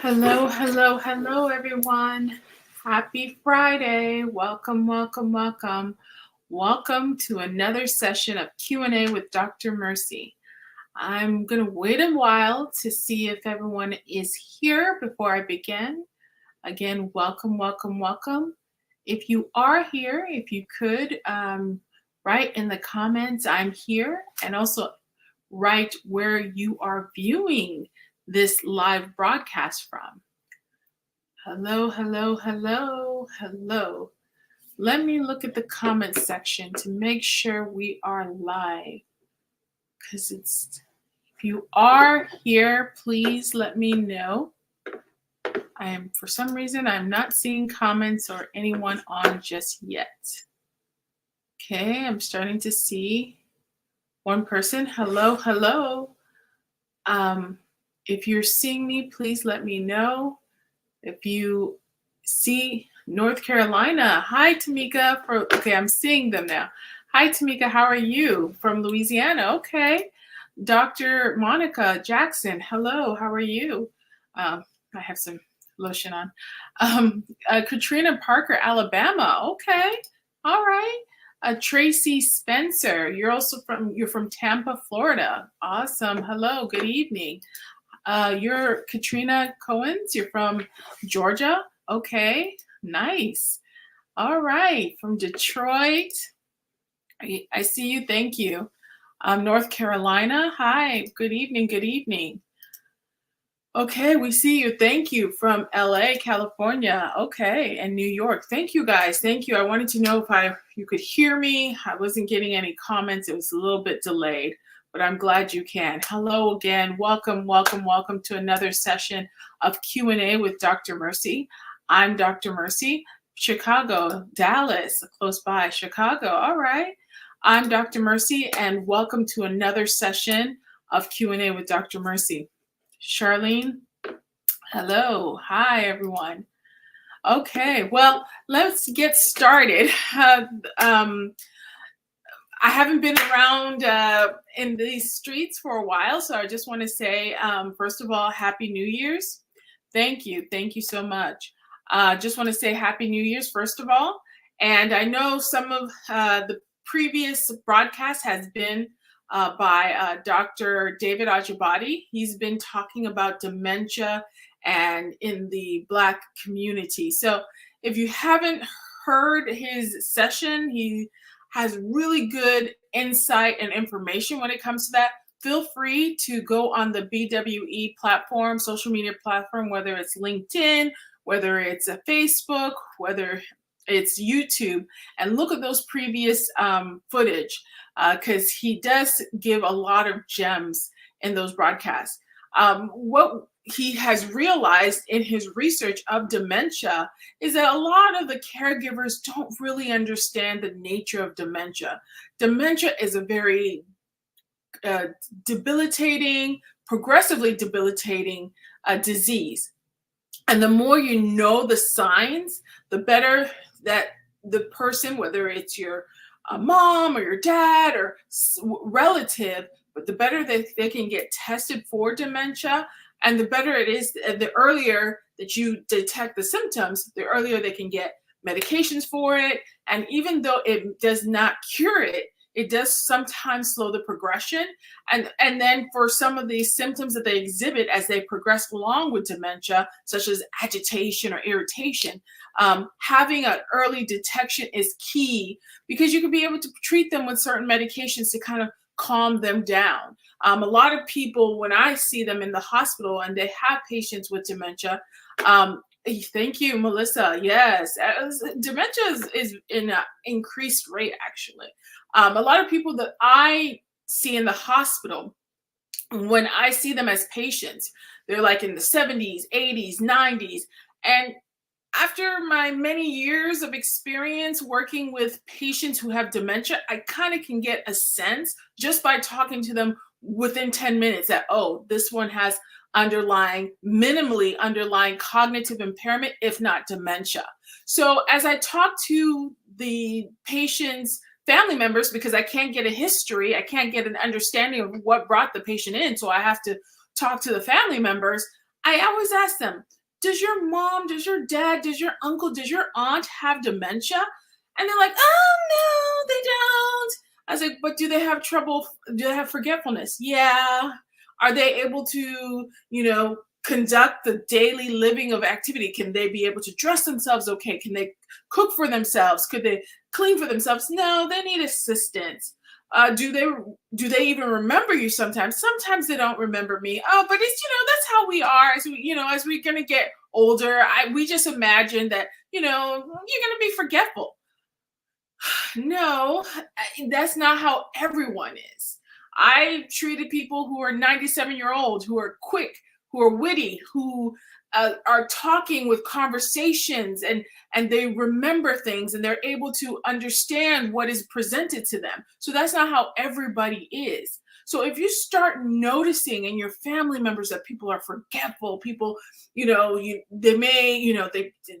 Hello, hello, hello, everyone. Happy Friday. Welcome, welcome, welcome. Welcome to another session of Q&A with Dr. Mercy. I'm going to wait a while to see if everyone is here before I begin. Again, welcome, welcome, welcome. If you are here, if you could write in the comments, I'm here, and also write where you are viewing this live broadcast from. Hello, hello, hello, hello. Let me look at the comment section to make sure we are live. Because if you are here, please let me know. For some reason, I'm not seeing comments or anyone on just yet. Okay, I'm starting to see one person. Hello, hello. If you're seeing me, please let me know. If you see North Carolina, hi Tamika. Okay, I'm seeing them now. Hi Tamika, how are you? From Louisiana, okay. Dr. Monica Jackson, hello, how are you? I have some lotion on. Katrina Parker, Alabama, okay, all right. Tracy Spencer, you're from Tampa, Florida. Awesome. Hello, good evening. You're Katrina Cohens. You're from Georgia. Okay, nice. All right, from Detroit. I see you. Thank you. North Carolina. Hi. Good evening. Good evening. Okay, we see you. Thank you. From LA, California. Okay, and New York. Thank you, guys. Thank you. I wanted to know if you could hear me. I wasn't getting any comments. It was a little bit delayed, but I'm glad you can. Hello again. Welcome, welcome, welcome to another session of Q&A with Dr. Mercy. I'm Dr. Mercy, Chicago, Dallas, close by, Chicago. All right. I'm Dr. Mercy, and welcome to another session of Q&A with Dr. Mercy. Charlene, hello. Hi, everyone. Okay, well, let's get started. I haven't been around in these streets for a while, so I just want to say, first of all, Happy New Year's. Thank you. Thank you so much. Just want to say Happy New Year's, first of all. And I know some of the previous broadcast has been by Dr. David Ajibade. He's been talking about dementia and in the Black community. So if you haven't heard his session, he has really good insight and information when it comes to that. Feel free to go on the BWE platform, social media platform, whether it's LinkedIn, whether it's a Facebook, whether it's YouTube, and look at those previous footage because he does give a lot of gems in those broadcasts. What he has realized in his research of dementia is that a lot of the caregivers don't really understand the nature of dementia. Dementia is a very debilitating, progressively debilitating disease. And the more you know the signs, the better that the person, whether it's your mom or your dad or relative, but the better that they can get tested for dementia, and the better it is, the earlier that you detect the symptoms, the earlier they can get medications for it. And even though it does not cure it, it does sometimes slow the progression. And then for some of these symptoms that they exhibit as they progress along with dementia, such as agitation or irritation, having an early detection is key because you can be able to treat them with certain medications to kind of calm them down. A lot of people, when I see them in the hospital and they have patients with dementia, thank you, Melissa. Yes, dementia is in an increased rate, actually. A lot of people that I see in the hospital, when I see them as patients, they're like in the 70s, 80s, 90s. And after my many years of experience working with patients who have dementia, I kind of can get a sense just by talking to them within 10 minutes that, oh, this one has minimally underlying cognitive impairment, if not dementia. So as I talk to the patient's family members, because I can't get a history, I can't get an understanding of what brought the patient in, so I have to talk to the family members, I always ask them, does your mom, does your dad, does your uncle, does your aunt have dementia? And they're like, oh, no, they don't. I was like, but do they have trouble? Do they have forgetfulness? Yeah. Are they able to, conduct the daily living of activity? Can they be able to dress themselves okay? Can they cook for themselves? Could they clean for themselves? No, they need assistance. Do they even remember you sometimes? Sometimes they don't remember me. Oh, but it's that's how we are as we're gonna get older. We just imagine that you're gonna be forgetful. No, that's not how everyone is. I treated people who are 97-year-old, who are quick, who are witty, who are talking with conversations, and they remember things and they're able to understand what is presented to them. So that's not how everybody is. So if you start noticing in your family members that people are forgetful, people, they may,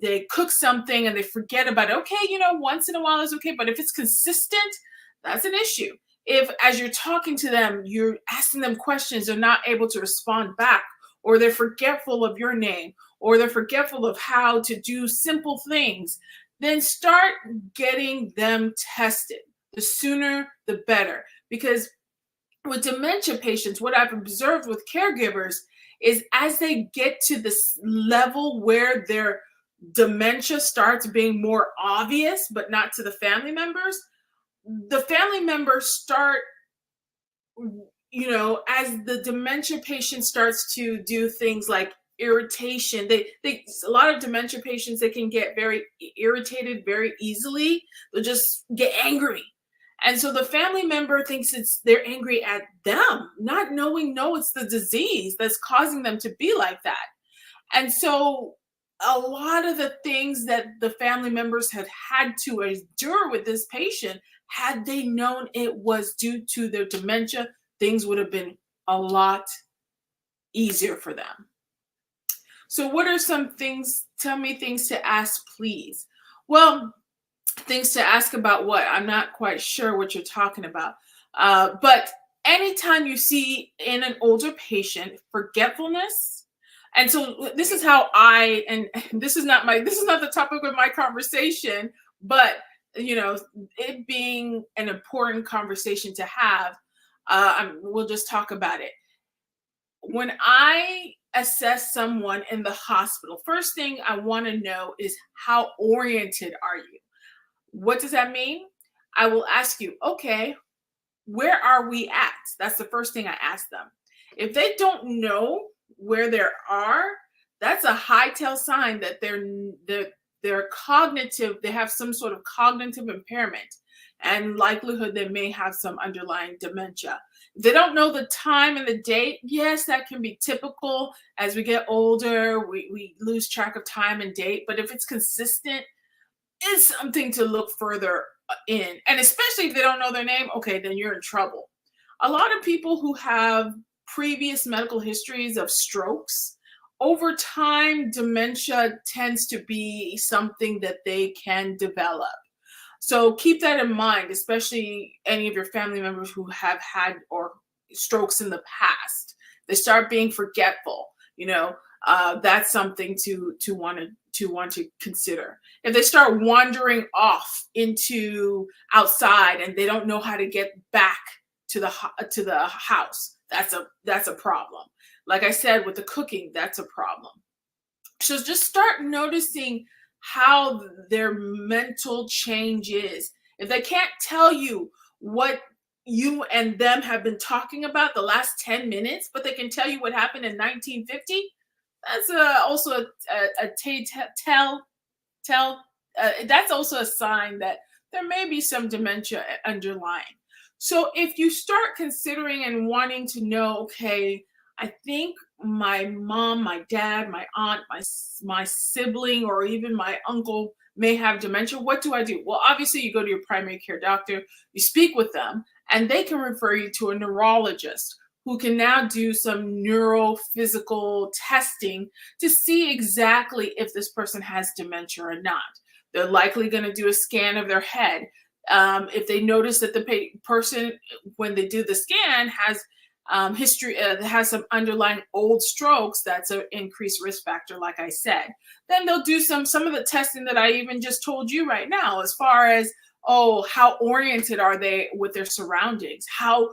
they cook something and they forget about it. Okay, once in a while is okay, but if it's consistent, that's an issue. If as you're talking to them, you're asking them questions, they're not able to respond back, or they're forgetful of your name, or they're forgetful of how to do simple things, then start getting them tested. The sooner, the better. Because with dementia patients, what I've observed with caregivers is as they get to this level where their dementia starts being more obvious, but not to the family members, the family members start, as the dementia patient starts to do things like irritation, they a lot of dementia patients, they can get very irritated very easily. They'll just get angry, and so the family member thinks they're angry at them, not knowing, no, it's the disease that's causing them to be like that. And so a lot of the things that the family members had to endure with this patient, had they known it was due to their dementia, things would have been a lot easier for them. So what are some things? Tell me things to ask, please. Well, things to ask about what? I'm not quite sure what you're talking about. But anytime you see in an older patient forgetfulness, and so this is how and this is not the topic of my conversation, but it being an important conversation to have, we'll just talk about it. When I assess someone in the hospital, first thing I want to know is, how oriented are you? What does that mean? I will ask you, okay, where are we at? That's the first thing I ask them. If they don't know where they are, that's a high tell sign that they're cognitive, they have some sort of cognitive impairment, and likelihood they may have some underlying dementia. If they don't know the time and the date, yes, that can be typical. As we get older, we lose track of time and date, but if it's consistent, is something to look further in. And especially if they don't know their name, okay, then you're in trouble. A lot of people who have previous medical histories of strokes, over time, dementia tends to be something that they can develop. So keep that in mind, especially any of your family members who have had or strokes in the past. They start being forgetful, that's something to want to consider. If they start wandering off into outside and they don't know how to get back to the house, that's a problem. Like I said, with the cooking, that's a problem. So just start noticing how their mental change is. If they can't tell you what you and them have been talking about the last 10 minutes, but they can tell you what happened in 1950, that's also that's also a sign that there may be some dementia underlying. So if you start considering and wanting to know, okay, I think my mom, my dad, my aunt, my sibling, or even my uncle may have dementia, what do I do? Well, obviously you go to your primary care doctor, you speak with them, and they can refer you to a neurologist who can now do some neurophysical testing to see exactly if this person has dementia or not. They're likely going to do a scan of their head. If they notice that the person, when they do the scan, has history that has some underlying old strokes, that's an increased risk factor, like I said. Then they'll do some of the testing that I even just told you right now, as far as, oh, how oriented are they with their surroundings? How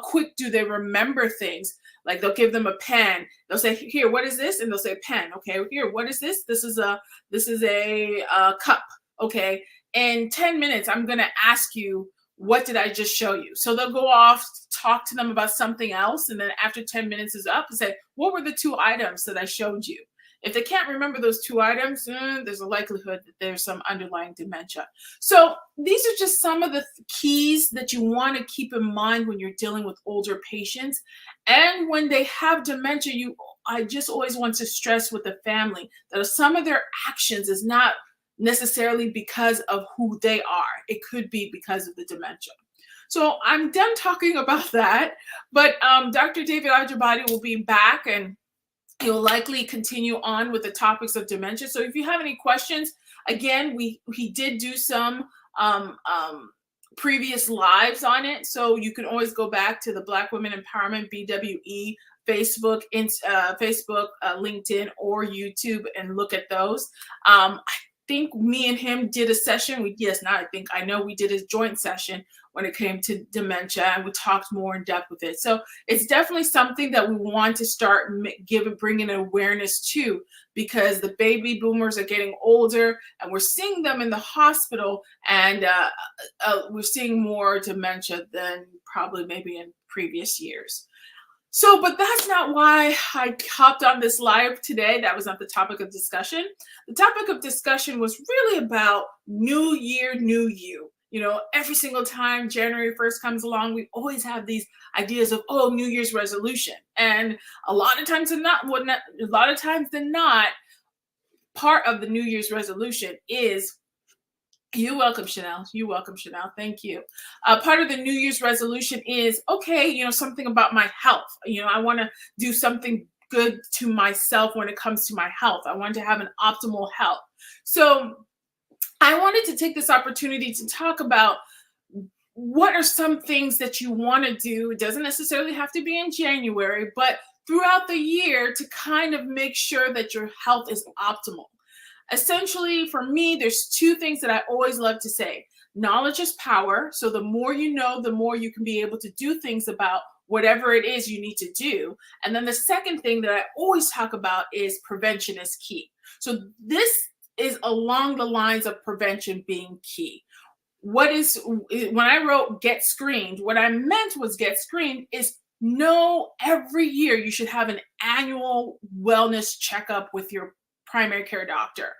quick do they remember things? Like they'll give them a pen. They'll say, "Here, what is this?" And they'll say, "Pen." Okay, here, what is this? This is a cup. Okay, in 10 minutes, I'm gonna ask you, what did I just show you? So they'll go off, talk to them about something else, and then after 10 minutes is up, and say, what were the 2 items that I showed you? If they can't remember those 2 items, there's a likelihood that there's some underlying dementia. So these are just some of the keys that you want to keep in mind when you're dealing with older patients. And when they have dementia, I just always want to stress with the family that some of their actions is not necessarily because of who they are. It could be because of the dementia. So I'm done talking about that, but Dr. David Ajibade will be back, and he'll likely continue on with the topics of dementia. So if you have any questions, again, he did do some previous lives on it, so you can always go back to the Black Women Empowerment BWE Facebook, LinkedIn, or YouTube and look at those. I think me and him did a session. I know we did a joint session when it came to dementia, and we talked more in depth with it. So it's definitely something that we want to start bringing awareness to, because the baby boomers are getting older, and we're seeing them in the hospital, and we're seeing more dementia than probably maybe in previous years. So, but that's not why I hopped on this live today. That was not the topic of discussion. The topic of discussion was really about New Year, New You. You know, every single time January 1st comes along, we always have these ideas of, oh, New Year's resolution. And a lot of times than not, part of the New Year's resolution is, you're welcome, Chanel. You're welcome, Chanel. Thank you. Part of the New Year's resolution is, okay, something about my health. I want to do something good to myself when it comes to my health. I want to have an optimal health. So I wanted to take this opportunity to talk about what are some things that you want to do. It doesn't necessarily have to be in January, but throughout the year, to kind of make sure that your health is optimal. Essentially, for me, there's 2 things that I always love to say. Knowledge is power. So the more you know, the more you can be able to do things about whatever it is you need to do. And then the second thing that I always talk about is prevention is key. So this is along the lines of prevention being key. When I wrote get screened, what I meant was get screened is every year you should have an annual wellness checkup with your primary care doctor.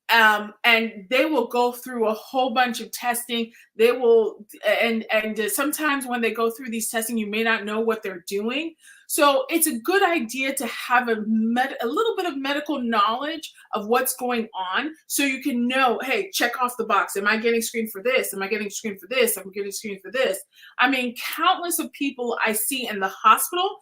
And they will go through a whole bunch of testing. They will, and sometimes when they go through these testing, you may not know what they're doing. So it's a good idea to have a little bit of medical knowledge of what's going on, so you can know, hey, check off the box. Am I getting screened for this? Am I getting screened for this? Am I getting screened for this? I mean, countless of people I see in the hospital,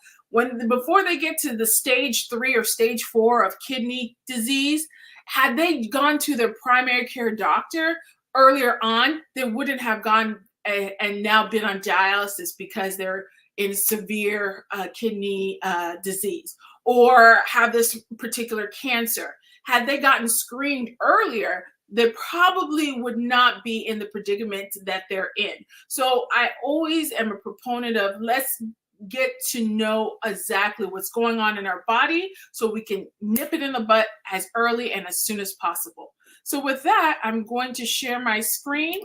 before they get to the stage 3 or stage 4 of kidney disease, had they gone to their primary care doctor earlier on, they wouldn't have gone and now been on dialysis because they're in severe kidney disease, or have this particular cancer. Had they gotten screened earlier, they probably would not be in the predicament that they're in. So I always am a proponent of, let's get to know exactly what's going on in our body so we can nip it in the butt as early and as soon as possible. So with that, I'm going to share my screen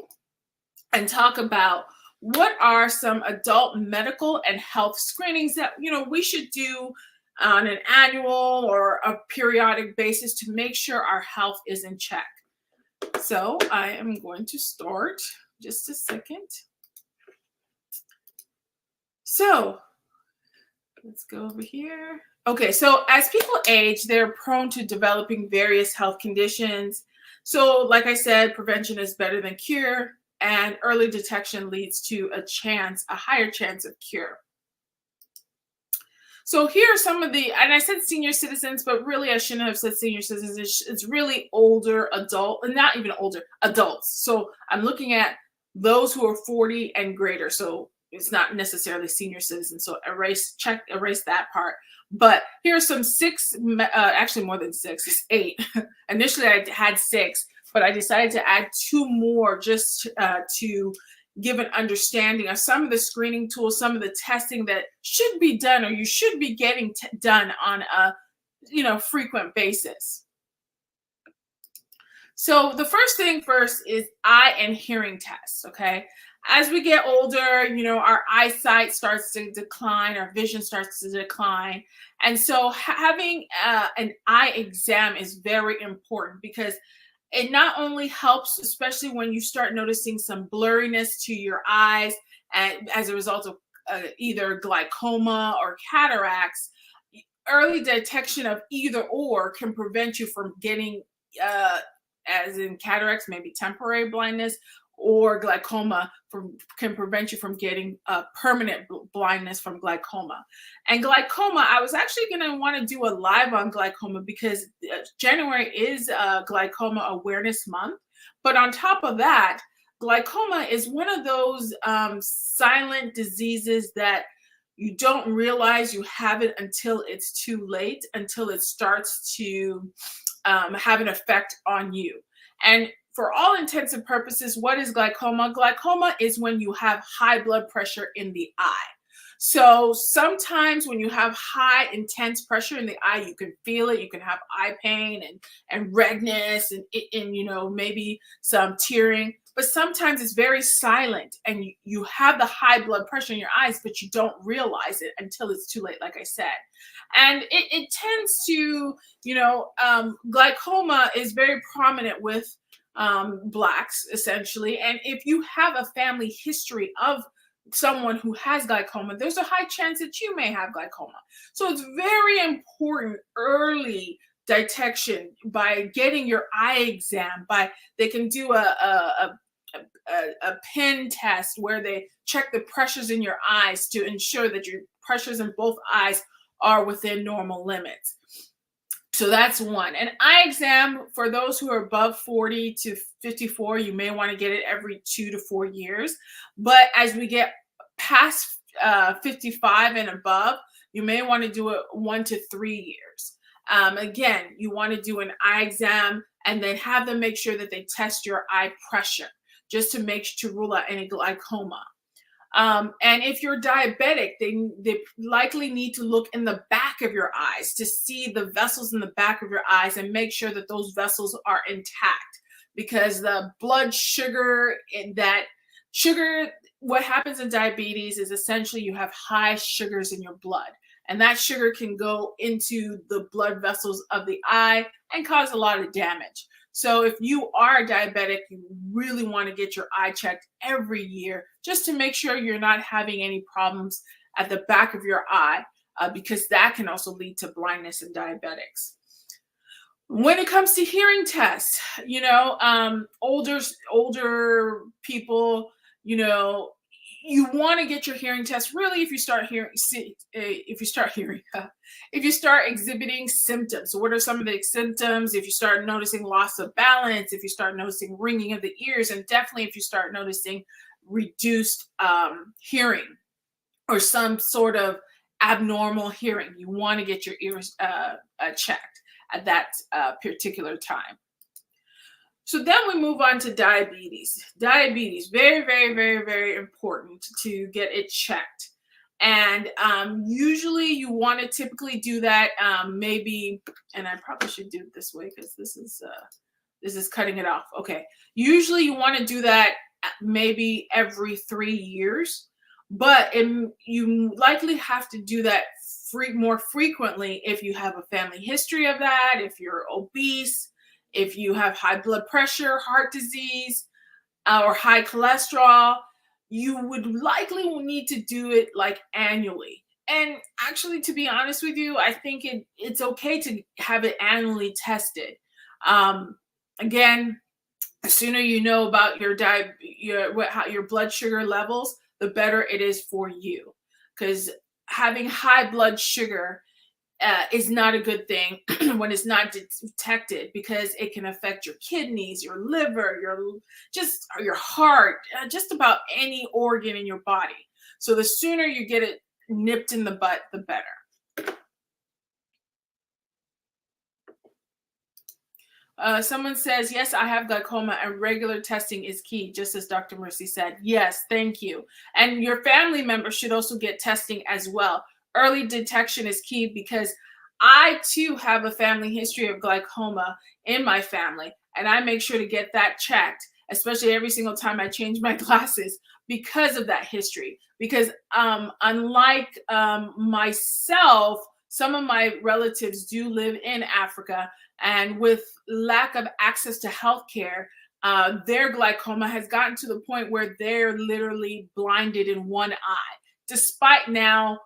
and talk about what are some adult medical and health screenings that we should do on an annual or a periodic basis to make sure our health is in check. So I am going to start just a second. So let's go over here. Okay, so as people age, they're prone to developing various health conditions. So like I said, prevention is better than cure, and early detection leads to a higher chance of cure. So here are some of and I said senior citizens, but really I shouldn't have said senior citizens. It's really older adult, and not even older, adults. So I'm looking at those who are 40 and greater. So it's not necessarily senior citizens, so erase that part. But here's some actually more than six, it's 8. Initially I had 6, but I decided to add 2 more just to give an understanding of some of the screening tools, some of the testing that should be done or you should be getting done on a frequent basis. So the first thing first is eye and hearing tests, okay? As we get older, our eyesight starts to decline, our vision starts to decline. And so having an eye exam is very important because it not only helps, especially when you start noticing some blurriness to your eyes and as a result of either glaucoma or cataracts, early detection of either or can prevent you from getting, as in cataracts, maybe temporary blindness, or glaucoma can prevent you from getting permanent blindness from glaucoma. And glaucoma, I was actually going to want to do a live on glaucoma because January is Glaucoma Awareness Month. But on top of that, glaucoma is one of those silent diseases that you don't realize you have it until it's too late, until it starts to have an effect on you. And for all intents and purposes, what is glaucoma? Glaucoma is when you have high blood pressure in the eye. So sometimes when you have high intense pressure in the eye, you can feel it. You can have eye pain and redness and maybe some tearing. But sometimes it's very silent and you have the high blood pressure in your eyes, but you don't realize it until it's too late, like I said. And it tends to, glaucoma is very prominent with Blacks, essentially. And if you have a family history of someone who has glaucoma, there's a high chance that you may have glaucoma. So it's very important early detection by getting your eye exam. They can do a pin test where they check the pressures in your eyes to ensure that your pressures in both eyes are within normal limits. So that's one. An eye exam for those who are above 40 to 54, you may want to get it every 2 to 4 years. But as we get past 55 and above, you may want to do it 1 to 3 years. Again, you want to do an eye exam and then have them make sure that they test your eye pressure just to rule out any glaucoma. And if you're diabetic, they likely need to look in the back of your eyes to see the vessels in the back of your eyes and make sure that those vessels are intact, because the blood sugar what happens in diabetes is essentially you have high sugars in your blood, and that sugar can go into the blood vessels of the eye and cause a lot of damage. So if you are diabetic, you really want to get your eye checked every year just to make sure you're not having any problems at the back of your eye, because that can also lead to blindness in diabetics. When it comes to hearing tests, older people, you want to get your hearing test really if you start exhibiting symptoms. So what are some of the symptoms? If you start noticing loss of balance, if you start noticing ringing of the ears, and definitely if you start noticing reduced hearing or some sort of abnormal hearing, you want to get your ears checked at that particular time. So then we move on to diabetes. Diabetes, very, very, very, very important to get it checked. And usually you want to typically do that maybe, and I probably should do it this way because this is cutting it off. Okay. Usually you want to do that maybe every 3 years, but you likely have to do that more frequently if you have a family history of that, if you're obese, if you have high blood pressure, heart disease, or high cholesterol. You would likely need to do it like annually. And actually, to be honest with you, I think it's okay to have it annually tested. Again, the sooner you know about your blood sugar levels, the better it is for you. Because having high blood sugar is not a good thing when it's not detected, because it can affect your kidneys, your liver, your heart, just about any organ in your body. So the sooner you get it nipped in the butt, the better. Someone says, yes, I have glaucoma and regular testing is key, just as Dr. Mercy said. Yes, thank you. And your family members should also get testing as well. Early detection is key because I too have a family history of glaucoma in my family, and I make sure to get that checked, especially every single time I change my glasses because of that history. Because unlike myself, some of my relatives do live in Africa, and with lack of access to healthcare, their glaucoma has gotten to the point where they're literally blinded in one eye, despite now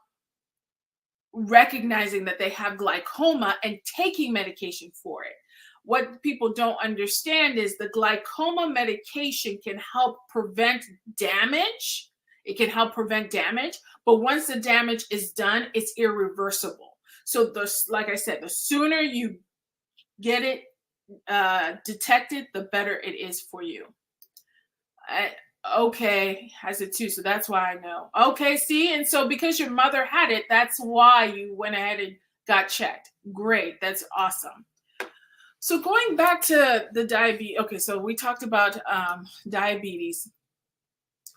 recognizing that they have glaucoma and taking medication for it. What people don't understand is the glaucoma medication can help prevent damage. It can help prevent damage, but once the damage is done, it's irreversible. So, like I said, the sooner you get it detected, the better it is for you. Okay, has it too, so that's why I know. Okay, see, and so because your mother had it, that's why you went ahead and got checked. Great, that's awesome. So going back to the diabetes, okay, so we talked about diabetes.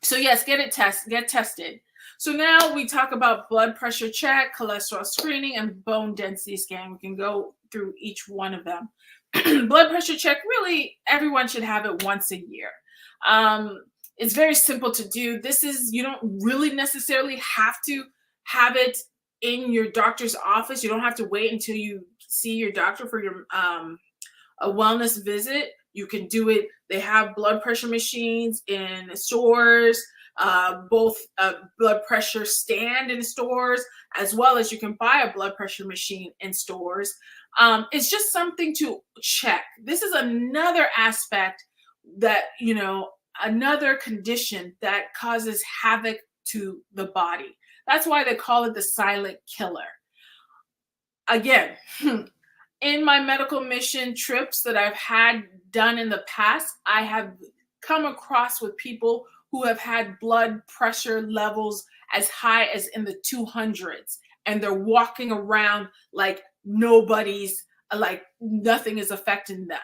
So yes, get tested. So now we talk about blood pressure check, cholesterol screening, and bone density scan. We can go through each one of them. Blood pressure check, really, everyone should have it once a year. It's very simple to do. You don't really necessarily have to have it in your doctor's office. You don't have to wait until you see your doctor for your a wellness visit. You can do it. They have blood pressure machines in stores, both a blood pressure stand in stores, as well as you can buy a blood pressure machine in stores. It's just something to check. This is another aspect that, another condition that causes havoc to the body. That's why they call it the silent killer. Again, in my medical mission trips that I've had done in the past, I have come across with people who have had blood pressure levels as high as in the 200s, and they're walking around like nothing is affecting them.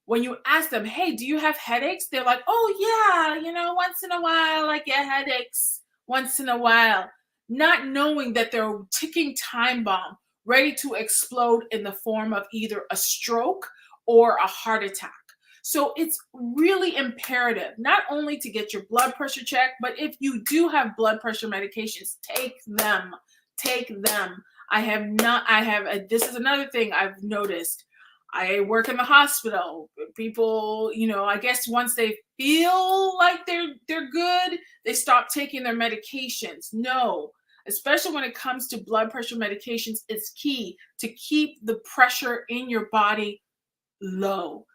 When you ask them, hey, do you have headaches? They're like, oh yeah, once in a while I get headaches, once in a while, not knowing that they're a ticking time bomb ready to explode in the form of either a stroke or a heart attack. So it's really imperative not only to get your blood pressure checked, but if you do have blood pressure medications, take them. This is another thing I've noticed. I work in the hospital. People, I guess once they feel like they're good, they stop taking their medications. No, especially when it comes to blood pressure medications, it's key to keep the pressure in your body low,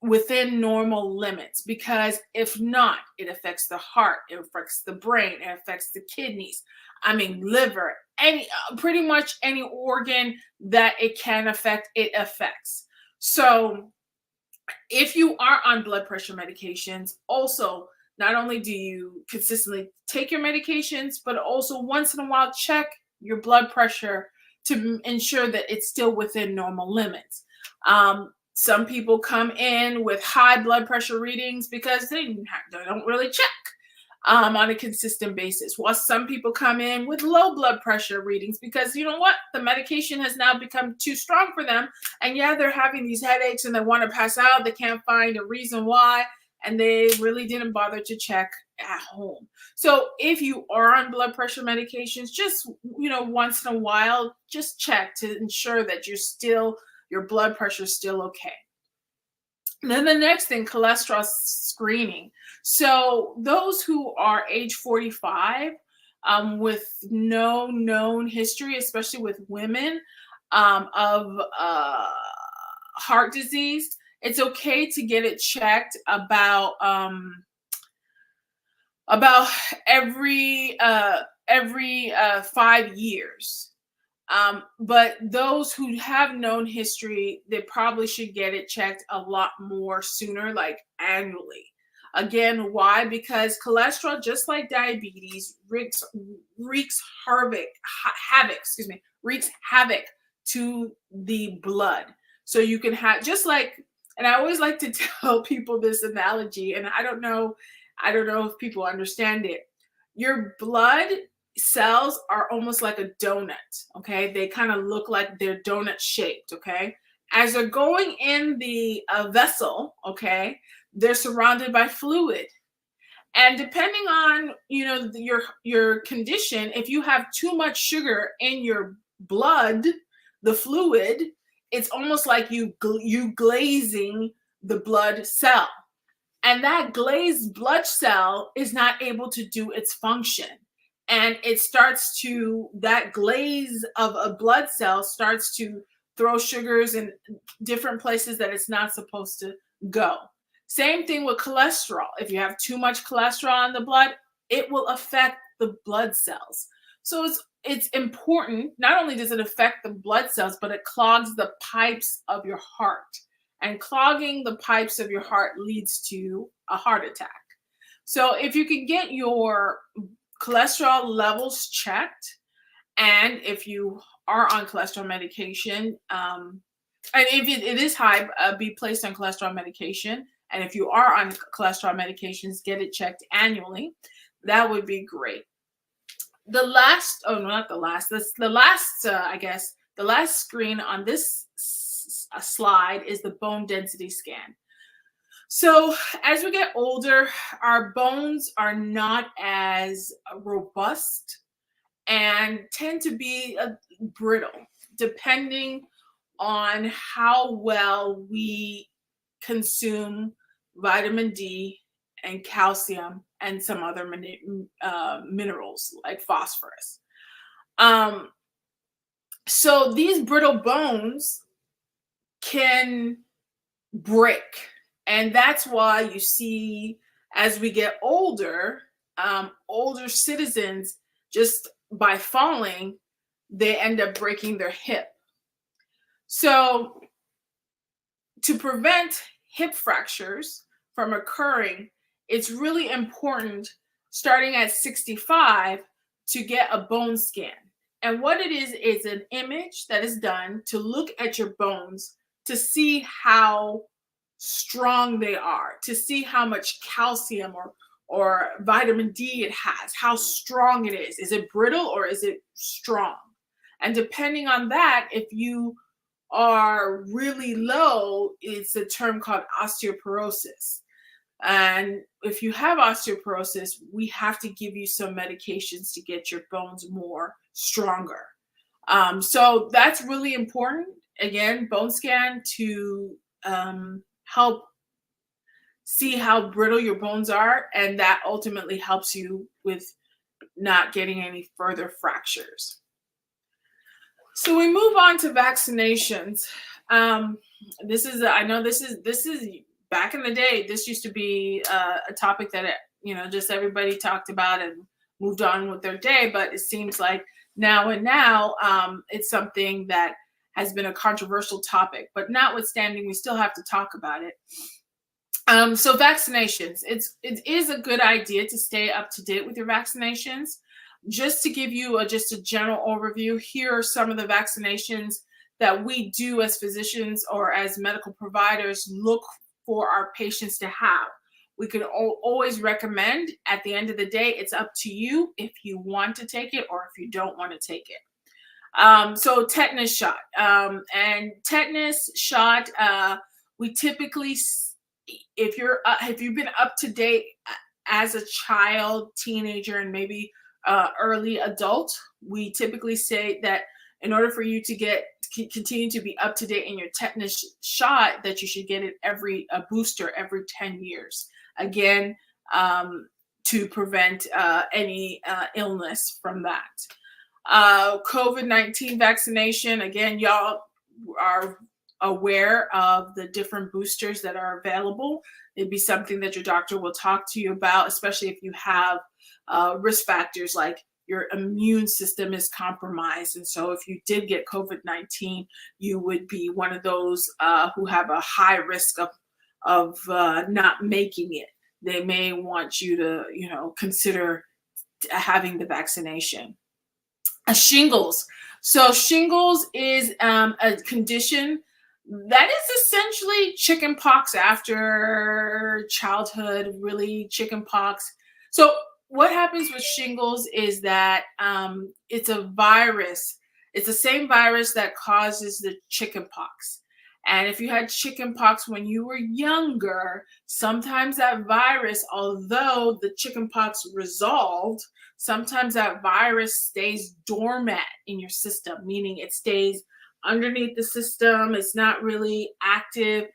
within normal limits, because if not, it affects the heart, it affects the brain, it affects the kidneys, liver, pretty much any organ that it can affect, it affects. So if you are on blood pressure medications, also, not only do you consistently take your medications, but also once in a while check your blood pressure to ensure that it's still within normal limits. Some people come in with high blood pressure readings because they don't really check on a consistent basis, while some people come in with low blood pressure readings because the medication has now become too strong for them, and they're having these headaches and they want to pass out. They can't find a reason why, and they really didn't bother to check at home. So if you are on blood pressure medications, just once in a while, just check to ensure that your blood pressure is still okay. And then the next thing, cholesterol screening. So those who are age 45 with no known history, especially with women, of heart disease, it's okay to get it checked about every 5 years. But those who have known history, they probably should get it checked a lot more sooner, like annually. Again, why? Because cholesterol, just like diabetes, wreaks havoc to the blood. So you can have, just like, and I always like to tell people this analogy, and I don't know if people understand it. Your blood cells are almost like a donut, okay? They kind of look like they're donut shaped, okay? As they're going in the vessel, okay, they're surrounded by fluid. And depending on, your condition, if you have too much sugar in your blood, the fluid, it's almost like you glazing the blood cell. And that glazed blood cell is not able to do its function. And that glaze of a blood cell starts to throw sugars in different places that it's not supposed to go. Same thing with cholesterol. If you have too much cholesterol in the blood, it will affect the blood cells. So it's important. Not only does it affect the blood cells, but it clogs the pipes of your heart. And clogging the pipes of your heart leads to a heart attack. So if you can get your cholesterol levels checked, and if you are on cholesterol medication, and if it is high, be placed on cholesterol medication. And if you are on cholesterol medications, get it checked annually. That would be great. The last screen on this slide is the bone density scan. So as we get older, our bones are not as robust and tend to be brittle, depending on how well we consume vitamin D and calcium and some other minerals like phosphorus. So these brittle bones can break. And that's why you see, as we get older, older citizens, just by falling, they end up breaking their hip. So to prevent hip fractures from occurring, it's really important, starting at 65, to get a bone scan. And what it is an image that is done to look at your bones to see how strong they are, to see how much calcium or vitamin D it has, how strong it is. Is it brittle or is it strong? And depending on that, if you are really low, it's a term called osteoporosis. And if you have osteoporosis, we have to give you some medications to get your bones more stronger. So that's really important. Again, bone scan to help see how brittle your bones are, and that ultimately helps you with not getting any further fractures. So we move on to vaccinations. This is back in the day, this used to be a topic that just everybody talked about and moved on with their day, but it seems like now it's something that has been a controversial topic, but notwithstanding, we still have to talk about it. So vaccinations, it is a good idea to stay up to date with your vaccinations. Just to give you just a general overview, here are some of the vaccinations that we do as physicians or as medical providers look for our patients to have. We can always recommend. At the end of the day, it's up to you if you want to take it or if you don't want to take it. So tetanus shot, and tetanus shot, we typically, if you've been up to date as a child, teenager, and maybe early adult, we typically say that in order for you to continue to be up to date in your tetanus shot, that you should get it a booster every 10 years. Again, to prevent any illness from that. COVID-19 vaccination, again, y'all are aware of the different boosters that are available. It'd be something that your doctor will talk to you about, especially if you have risk factors like your immune system is compromised. And so if you did get COVID-19, you would be one of those who have a high risk of not making it. they may want you to, consider having the vaccination. Shingles. So shingles is a condition that is essentially chicken pox after childhood, really chicken pox. So what happens with shingles is that it's a virus. It's the same virus that causes the chicken pox. And if you had chicken pox when you were younger, sometimes that virus, although the chicken pox resolved, sometimes that virus stays dormant in your system, meaning it stays underneath the system. It's not really active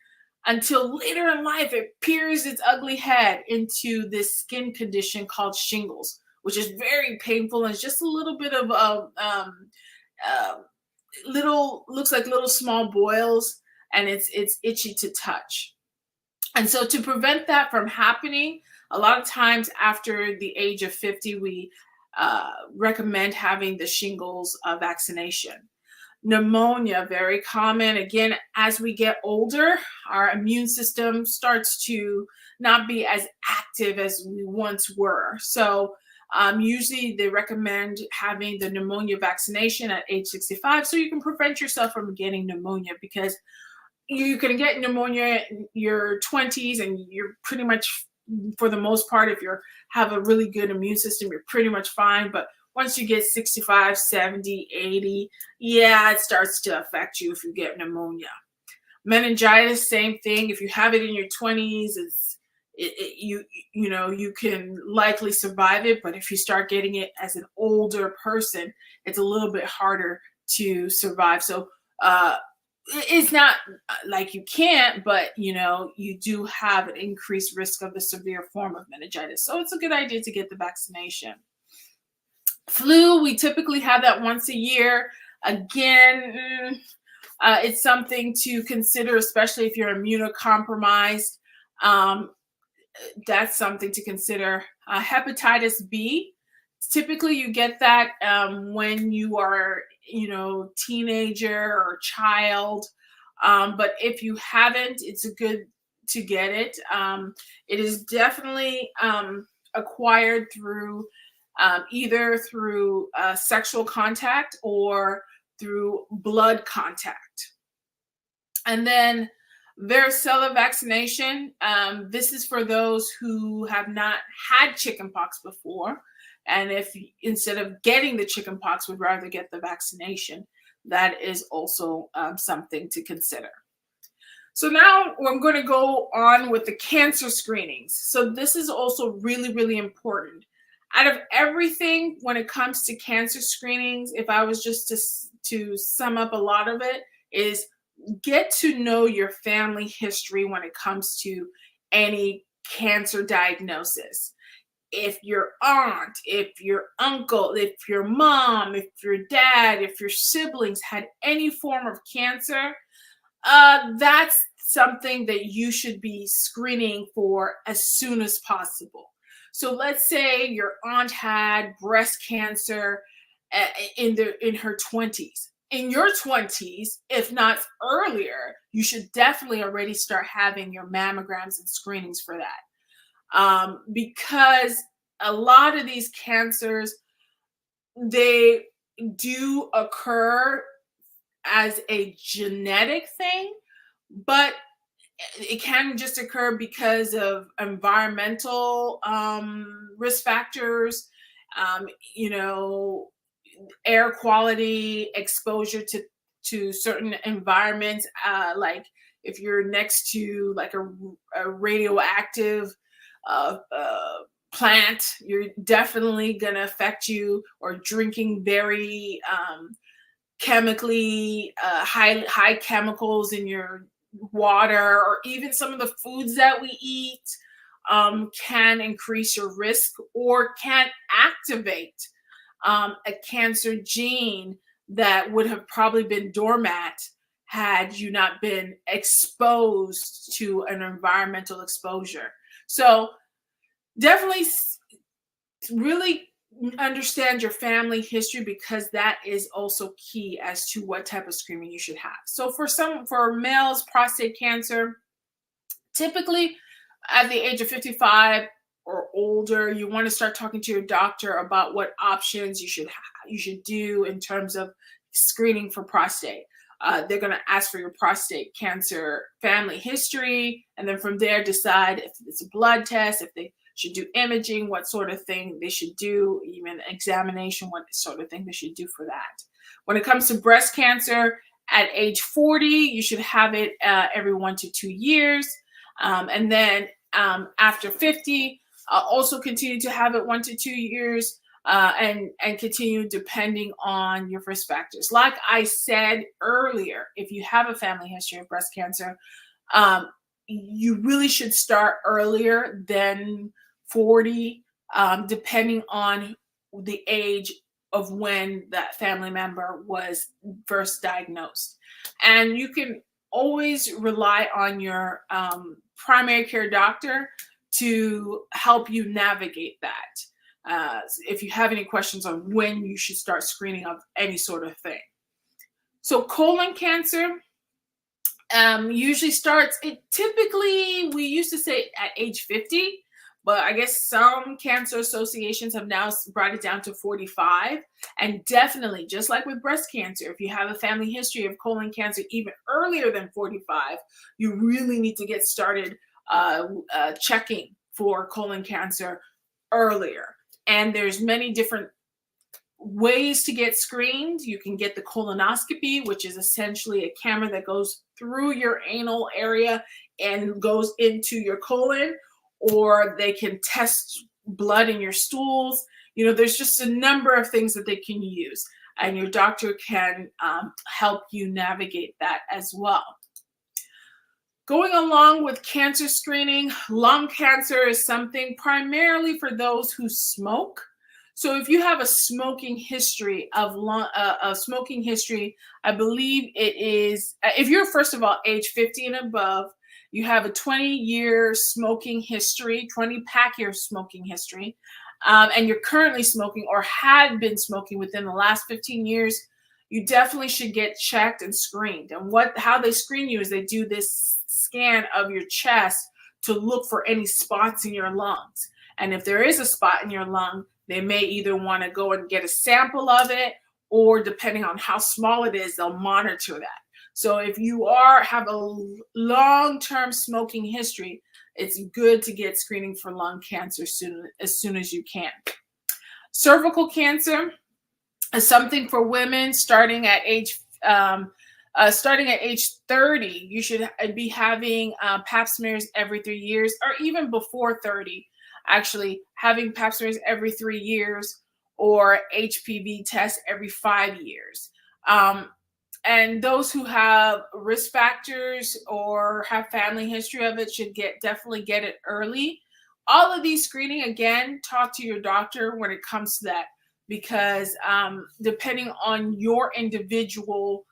until later in life it peers its ugly head into this skin condition called shingles, which is very painful and it's just a little bit of uh, little, looks like little small boils, and it's itchy to touch. And so to prevent that from happening, a lot of times after the age of 50, we recommend having the shingles vaccination. Pneumonia, very common. Again, as we get older, our immune system starts to not be as active as we once were. So usually they recommend having the pneumonia vaccination at age 65 so you can prevent yourself from getting pneumonia, because you can get pneumonia in your 20s and you're pretty much, for the most part, if you have a really good immune system, you're pretty much fine. But once you get 65, 70, 80, yeah, it starts to affect you if you get pneumonia. Meningitis, same thing. If you have it in your 20s, you can likely survive it. But if you start getting it as an older person, it's a little bit harder to survive. So it's not like you can't, but you do have an increased risk of the severe form of meningitis. So it's a good idea to get the vaccination. Flu, we typically have that once a year. Again, it's something to consider, especially if you're immunocompromised. That's something to consider. Hepatitis B, typically you get that when you are, teenager or child. But if you haven't, it's a good to get it. It is definitely acquired through either through sexual contact or through blood contact. And then varicella vaccination. This is for those who have not had chickenpox before. And if instead of getting the chickenpox would rather get the vaccination, that is also something to consider. So now I'm going to go on with the cancer screenings. So this is also really, really important. Out of everything, when it comes to cancer screenings, if I was just to sum up a lot of it, is get to know your family history when it comes to any cancer diagnosis. If your aunt, if your uncle, if your mom, if your dad, if your siblings had any form of cancer, that's something that you should be screening for as soon as possible. So let's say your aunt had breast cancer in her 20s. In your 20s, if not earlier, you should definitely already start having your mammograms and screenings for that. Because a lot of these cancers, they do occur as a genetic thing, but it can just occur because of environmental risk factors, air quality, exposure to certain environments, like if you're next to like a radioactive plant, you're definitely going to affect you, or drinking very chemically high chemicals in your water, or even some of the foods that we eat can increase your risk or can activate a cancer gene that would have probably been dormant had you not been exposed to an environmental exposure. So definitely really understand your family history, because that is also key as to what type of screening you should have. So for males, prostate cancer, typically at the age of 55 or older, you want to start talking to your doctor about what options you should do in terms of screening for prostate. They're going to ask for your prostate cancer family history, and then from there decide if it's a blood test, if they should do imaging, what sort of thing they should do, even examination, what sort of thing they should do for that. When it comes to breast cancer, at age 40, you should have it every 1 to 2 years. And then after 50, also continue to have it 1 to 2 years and continue depending on your risk factors. Like I said earlier, if you have a family history of breast cancer, you really should start earlier than 40, depending on the age of when that family member was first diagnosed. And you can always rely on your primary care doctor to help you navigate that. If you have any questions on when you should start screening of any sort of thing. So colon cancer usually starts, typically we used to say at age 50, but I guess some cancer associations have now brought it down to 45. And definitely, just like with breast cancer, if you have a family history of colon cancer even earlier than 45, you really need to get started checking for colon cancer earlier. And there's many different ways to get screened. You can get the colonoscopy, which is essentially a camera that goes through your anal area and goes into your colon, or they can test blood in your stools. You know, there's just a number of things that they can use, and your doctor can help you navigate that as well. Going along with cancer screening, lung cancer is something primarily for those who smoke. So if you have a smoking history of smoking history, I believe it is, if you're first of all age 50 and above, you have a 20-year smoking history, 20-pack-year smoking history, and you're currently smoking or had been smoking within the last 15 years, you definitely should get checked and screened. And how they screen you is they do this scan of your chest to look for any spots in your lungs. And if there is a spot in your lung, they may either want to go and get a sample of it, or depending on how small it is, they'll monitor that. So if you have a long-term smoking history, it's good to get screening for lung cancer as soon as you can. Cervical cancer is something for women starting at age 30. You should be having pap smears every 3 years, or even before 30, actually having pap smears every 3 years, or HPV tests every 5 years. And those who have risk factors or have family history of it should definitely get it early. All of these screening, again, talk to your doctor when it comes to that, because depending on your individual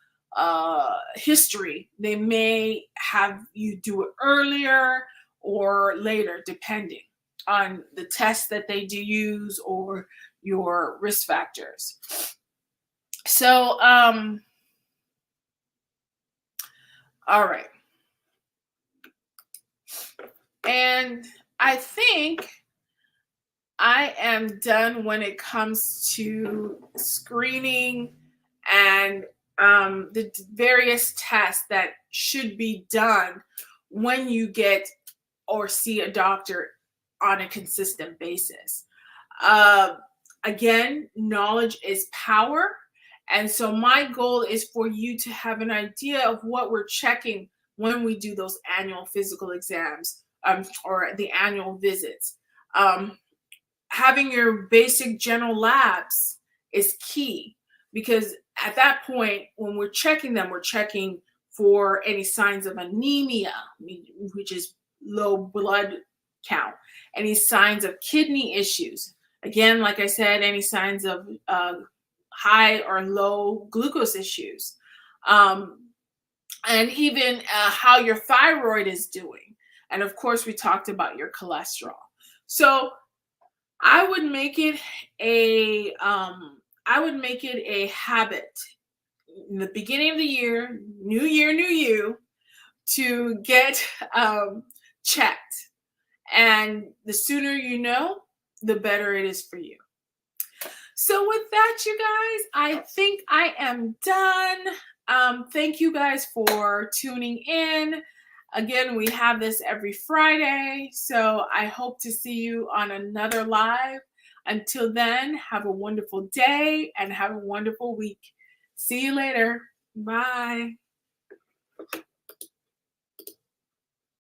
history, they may have you do it earlier or later, depending on the tests that they do use or your risk factors. So, all right. And I think I am done when it comes to screening and the various tests that should be done when you get or see a doctor on a consistent basis. Again, knowledge is power. And so my goal is for you to have an idea of what we're checking when we do those annual physical exams or the annual visits. Having your basic general labs is key, because at that point, when we're checking them, we're checking for any signs of anemia, which is low blood count, any signs of kidney issues. Again, like I said, any signs of high or low glucose issues, and even how your thyroid is doing. And of course, we talked about your cholesterol. So I would make it a habit in the beginning of the year, new year, new you, to get checked. And the sooner you know, the better it is for you. So with that, you guys, I think I am done. Thank you guys for tuning in. Again, we have this every Friday, so I hope to see you on another live. Until then, have a wonderful day and have a wonderful week. See you later. Bye.